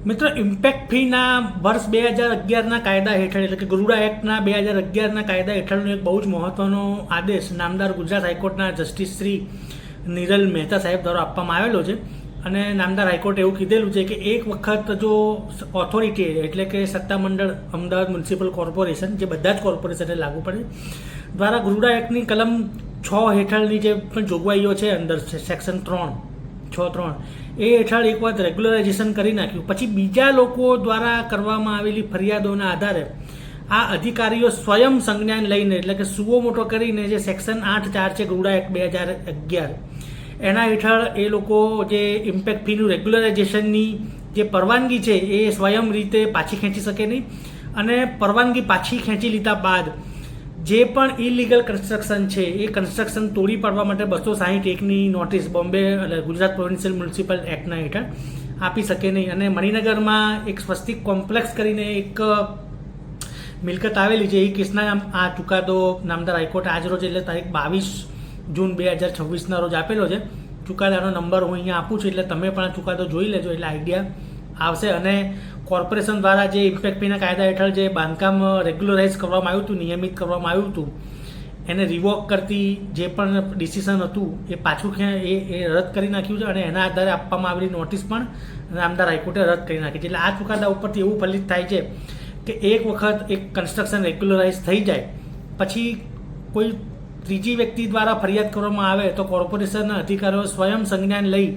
મિત્રો, ઇમ્પેક્ટ ફીના વર્ષ 2011ના કાયદા હેઠળ એટલે કે ગરુડા એક્ટના 2011ના કાયદા હેઠળનો એક બહુ જ મહત્વનો આદેશ નામદાર ગુજરાત હાઈકોર્ટના જસ્ટિસ શ્રી નિરલ મહેતા સાહેબ દ્વારા આપવામાં આવેલો છે. અને નામદાર હાઈકોર્ટે એવું કીધેલું છે કે એક વખત જો ઓથોરિટી એટલે કે સત્તામંડળ અમદાવાદ મ્યુનિસિપલ કોર્પોરેશન, જે બધા જ કોર્પોરેશનને લાગુ પડે, દ્વારા ગરુડા એક્ટની કલમ 6 હેઠળની જે પણ જોગવાઈઓ છે અંદર સેક્શન 3 એ હેઠળ એક વખત રેગ્યુલરાઇઝેશન કરી નાખ્યું પછી બીજા લોકો દ્વારા કરવામાં આવેલી ફરિયાદોના આધારે આ અધિકારીઓ સ્વયં સંજ્ઞાન લઈને એટલે કે સુઓ મોટો કરીને જે સેક્શન 8(4) છે ગરુડા એક્ટ 2011 એના હેઠળ એ લોકો જે ઇમ્પેક્ટ ફીનું રેગ્યુલરાઇઝેશનની જે પરવાનગી છે એ સ્વયં રીતે પાછી ખેંચી શકે નહીં. અને પરવાનગી પાછી ખેંચી લીધા બાદ જે પણ ઇલીગલ કન્સ્ટ્રક્શન છે એ કન્સ્ટ્રક્શન તોડી પાડવા માટે 261ની નોટિસ બોમ્બે એટલે ગુજરાત પ્રોવિન્શિયલ મ્યુનિસિપલ એક્ટના હેઠળ આપી શકે નહીં. અને મણિનગરમાં એક સ્વસ્તિક કોમ્પ્લેક્સ કરીને એક મિલકત આવેલી છે. એ કેસના આ ચુકાદો નામદાર હાઈકોર્ટ આજ રોજ એટલે તારીખ 22 જૂન 2026ના રોજ આપેલો છે. ચુકાદાનો નંબર હું અહીંયા આપું છું એટલે તમે પણ આ ચુકાદો જોઈ લેજો એટલે આઈડિયા આવશે. અને કોર્પોરેશન દ્વારા જે ઇમ્પેક્ટ ફીના કાયદા હેઠળ જે બાંધકામ રેગ્યુલરાઇઝ કરવામાં આવ્યું હતું, નિયમિત કરવામાં આવ્યું હતું, એને રિવોક કરતી જે પણ ડિસિઝન હતું એ પાછું એ રદ કરી નાખ્યું છે. અને એના આધારે આપવામાં આવેલી નોટિસ પણ નામદાર હાઈકોર્ટે રદ કરી નાખી છે. એટલે આ ચુકાદા ઉપરથી એવું ફલિત થાય છે કે એક વખત એક કન્સ્ટ્રક્શન રેગ્યુલરાઇઝ થઈ જાય પછી કોઈ ત્રીજી વ્યક્તિ દ્વારા ફરિયાદ કરવામાં આવે તો કોર્પોરેશનના અધિકારીઓ સ્વયં સંજ્ઞાન લઈ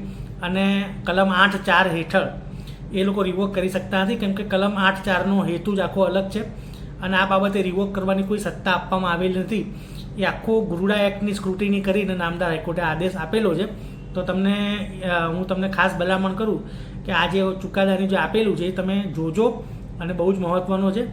અને કલમ 8(4) હેઠળ એ લોકો રિવોક કરી શકતા નથી, કેમ કે કલમ 8(4)નો હેતુ જ આખો અલગ છે અને આ બાબતે રિવોક કરવાની કોઈ સત્તા આપવામાં આવેલી નથી. એ આખો ગરુડા એક્ટની સ્ક્રુટિની કરીને નામદાર હાઈકોર્ટે આદેશ આપેલો છે. તો હું તમને ખાસ ભલામણ કરું કે આ જે ચુકાદાની જે આપેલું છે એ તમે જોજો અને બહુ જ મહત્વનો છે.